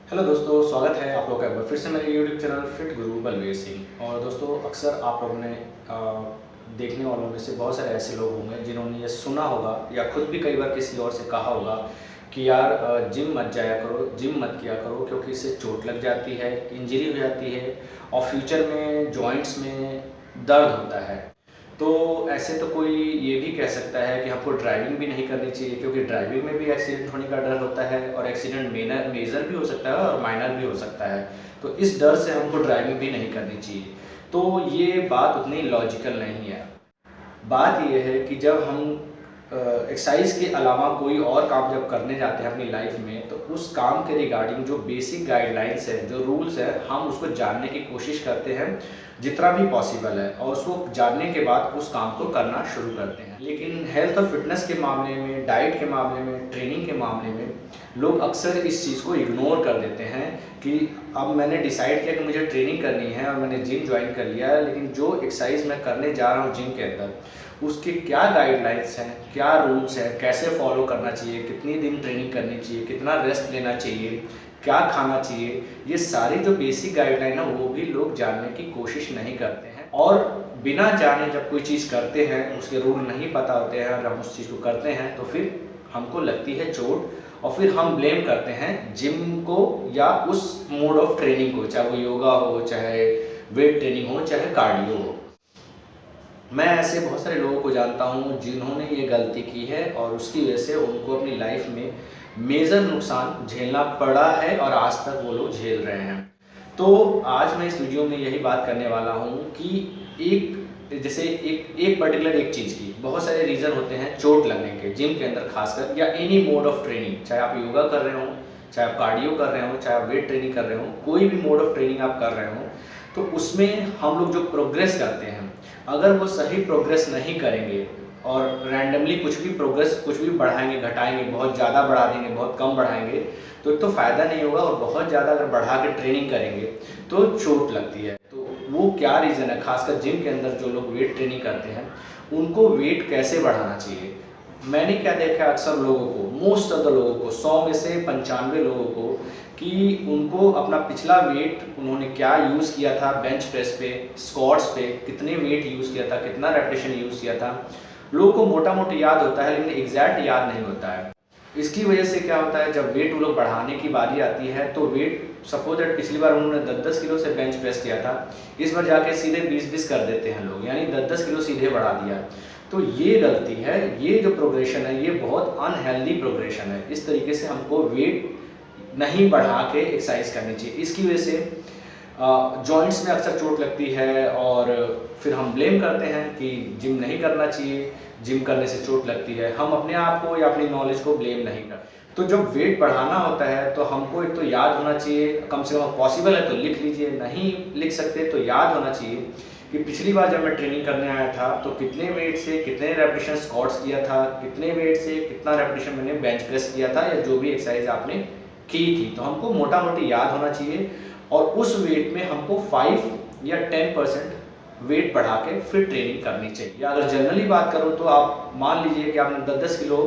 Hello दोस्तों, स्वागत है आप लोगों का एक बार फिर से मेरे यूट्यूब चैनल फिट गुरु बलवीर सिंह। और दोस्तों, अक्सर आप लोगों ने देखने वालों में से बहुत सारे ऐसे लोग होंगे जिन्होंने ये सुना होगा या खुद भी कई बार किसी और से कहा होगा कि यार जिम मत जाया करो, जिम मत किया करो, क्योंकि इससे चोट लग जाती है, इंजरी हो जाती है और फ्यूचर में जॉइंट्स में दर्द होता है। तो ऐसे तो कोई ये भी कह सकता है कि हमको ड्राइविंग भी नहीं करनी चाहिए, क्योंकि ड्राइविंग में भी एक्सीडेंट होने का डर होता है और एक्सीडेंट मेजर भी हो सकता है और माइनर भी हो सकता है। तो इस डर से हमको ड्राइविंग भी नहीं करनी चाहिए। तो ये बात उतनी लॉजिकल नहीं है। बात यह है कि जब हम एक्सरसाइज के अलावा कोई और काम जब करने जाते हैं अपनी लाइफ में, तो उस काम के रिगार्डिंग जो बेसिक गाइडलाइंस है, जो रूल्स है, हम उसको जानने की कोशिश करते हैं जितना भी पॉसिबल है, और उसको जानने के बाद उस काम को करना शुरू करते हैं। लेकिन हेल्थ और फिटनेस के मामले में, डाइट के मामले में, ट्रेनिंग के मामले में लोग अक्सर इस चीज़ को इग्नोर कर देते हैं कि अब मैंने डिसाइड किया कि मुझे ट्रेनिंग करनी है और मैंने जिम ज्वाइन कर लिया है, लेकिन जो एक्सरसाइज मैं करने जा रहा हूँ जिम के अंदर, उसके क्या गाइडलाइंस हैं, क्या रूल्स हैं, कैसे फॉलो करना चाहिए, कितनी दिन ट्रेनिंग करनी चाहिए, कितना रेस्ट लेना चाहिए, क्या खाना चाहिए, ये सारी जो बेसिक गाइडलाइन है वो भी लोग जानने की कोशिश नहीं करते हैं। और बिना जाने जब कोई चीज़ करते हैं, उसके रूल नहीं पता होते हैं और हम उस चीज़ को करते हैं, तो फिर हमको लगती है चोट और फिर हम ब्लेम करते हैं जिम को या उस मोड ऑफ ट्रेनिंग को, चाहे वो योगा हो, चाहे वेट ट्रेनिंग हो, चाहे कार्डियो हो। मैं ऐसे बहुत सारे लोगों को जानता हूँ जिन्होंने ये गलती की है और उसकी वजह से उनको अपनी लाइफ में मेजर नुकसान झेलना पड़ा है और आज तक वो लोग झेल रहे हैं। तो आज मैं इस वीडियो में यही बात करने वाला हूँ कि एक पर्टिकुलर एक चीज़ की बहुत सारे रीज़न होते हैं चोट लगने के, जिम के अंदर खासकर, या एनी मोड ऑफ ट्रेनिंग, चाहे आप योगा कर रहे हो, चाहे आप कार्डियो कर रहे हो, चाहे आप वेट ट्रेनिंग कर रहे हो, कोई भी मोड ऑफ ट्रेनिंग आप कर रहे हो, तो उसमें हम लोग जो प्रोग्रेस करते हैं, अगर वो सही प्रोग्रेस नहीं करेंगे और रैंडमली कुछ भी प्रोग्रेस, कुछ भी बढ़ाएंगे, घटाएंगे, बहुत ज़्यादा बढ़ा देंगे, बहुत कम बढ़ाएंगे, तो एक तो फ़ायदा नहीं होगा, और बहुत ज़्यादा अगर बढ़ा के ट्रेनिंग करेंगे तो चोट लगती है। तो वो क्या रीज़न है, खासकर जिम के अंदर जो लोग वेट ट्रेनिंग करते हैं उनको वेट कैसे बढ़ाना चाहिए। मैंने क्या देखा अक्सर लोगों को, मोस्ट ऑफ द लोगों को, 100 में से 95 लोगों को, कि उनको अपना पिछला वेट उन्होंने क्या यूज़ किया था बेंच प्रेस पे, स्क्वाट्स पे, कितने वेट यूज़ किया था, कितना रेपिटेशन यूज़ किया था, लोगों को मोटा मोटी याद होता है लेकिन एग्जैक्ट याद नहीं होता है। इसकी वजह से क्या होता है, जब वेट वो लोग बढ़ाने की बारी आती है तो वेट, सपोज दैट पिछली बार उन्होंने 10-10 किलो से बेंच प्रेस किया था, इस बार जाके सीधे 20-20 कर देते हैं लोग, यानी 10-10 किलो सीधे बढ़ा दिया। तो ये गलती है, ये जो प्रोग्रेशन है ये बहुत अनहेल्दी प्रोग्रेशन है। इस तरीके से हमको वेट नहीं बढ़ा के एक्सरसाइज करनी चाहिए। इसकी वजह से जॉइंट्स में अक्सर चोट लगती है और फिर हम ब्लेम करते हैं कि जिम नहीं करना चाहिए, जिम करने से चोट लगती है। हम अपने आप को या अपनी नॉलेज को ब्लेम नहीं करते। तो जब वेट बढ़ाना होता है तो हमको एक तो याद होना चाहिए, कम से कम पॉसिबल है तो लिख लीजिए, नहीं लिख सकते तो याद होना चाहिए कि पिछली बार जब मैं ट्रेनिंग करने आया था तो कितने वेट से कितने रेपिटेशन स्क्वाट्स किया था, कितने वेट से कितना रेपिटेशन मैंने बेंच प्रेस किया था, या जो भी एक्सरसाइज आपने की थी। तो हमको मोटा मोटी याद होना चाहिए और उस वेट में हमको 5 या 10% वेट बढ़ा के फिर ट्रेनिंग करनी चाहिए। या अगर जनरली बात करूँ तो आप मान लीजिए कि आपने 10-10 किलो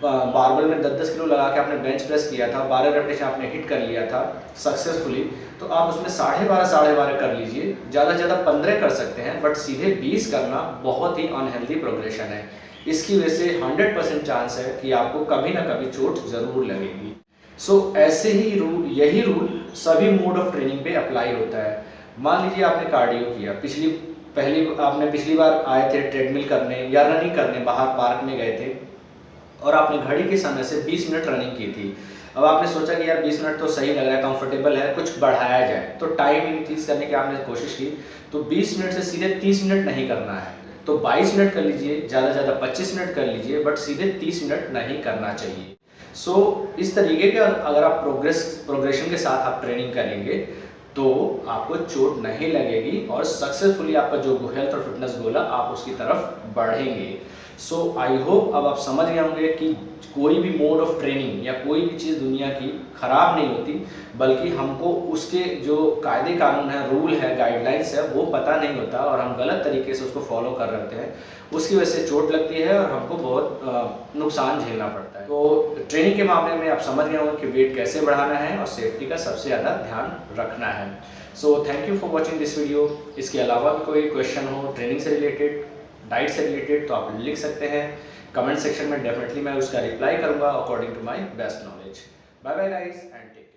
बारबल में 10-10 किलो लगा के आपने बेंच प्रेस किया था, 12 रेपिटेशन आपने हिट कर लिया था सक्सेसफुली, तो आप उसमें 12.5 कर लीजिए, ज़्यादा से ज़्यादा 15 कर सकते हैं, बट सीधे 20 करना बहुत ही अनहेल्दी प्रोग्रेशन है। इसकी वजह से 100% चांस है कि आपको कभी ना कभी चोट ज़रूर लगेगी। ऐसे ही रूल, यही रूल सभी मोड ऑफ ट्रेनिंग पे अप्लाई होता है। मान लीजिए आपने कार्डियो किया, आपने पिछली बार आए थे ट्रेडमिल करने या रनिंग करने, बाहर पार्क में गए थे और आपने घड़ी के समय से 20 मिनट रनिंग की थी। अब आपने सोचा कि यार 20 मिनट तो सही लग रहा है, कंफर्टेबल है, कुछ बढ़ाया जाए, तो टाइम इंक्रीज करने की आपने कोशिश की, तो 20 मिनट से सीधे 30 मिनट नहीं करना है, तो 22 मिनट कर लीजिए, ज़्यादा से ज़्यादा 25 मिनट कर लीजिए, बट सीधे 30 मिनट नहीं करना चाहिए। इस तरीके के अगर आप प्रोग्रेशन के साथ आप ट्रेनिंग करेंगे तो आपको चोट नहीं लगेगी और सक्सेसफुली आपका जो हेल्थ और फिटनेस गोल है आप उसकी तरफ बढ़ेंगे। सो आई होप अब आप समझ गए होंगे कि कोई भी मोड ऑफ ट्रेनिंग या कोई भी चीज़ दुनिया की ख़राब नहीं होती, बल्कि हमको उसके जो कायदे कानून है, रूल है, गाइडलाइंस है, वो पता नहीं होता और हम गलत तरीके से उसको फॉलो कर रहे होते हैं। उसकी वजह से चोट लगती है और हमको बहुत नुकसान झेलना पड़ता है। तो ट्रेनिंग के मामले में आप समझ गए होंगे कि वेट कैसे बढ़ाना है और सेफ्टी का सबसे ज़्यादा ध्यान रखना है। So thank you for watching this video. इसके अलावा भी कोई क्वेश्चन हो ट्रेनिंग से रिलेटेड, डाइट से रिलेटेड, तो आप लिख सकते हैं कमेंट सेक्शन में। डेफिनेटली मैं उसका रिप्लाई करूंगा according to my best knowledge. Bye bye guys and take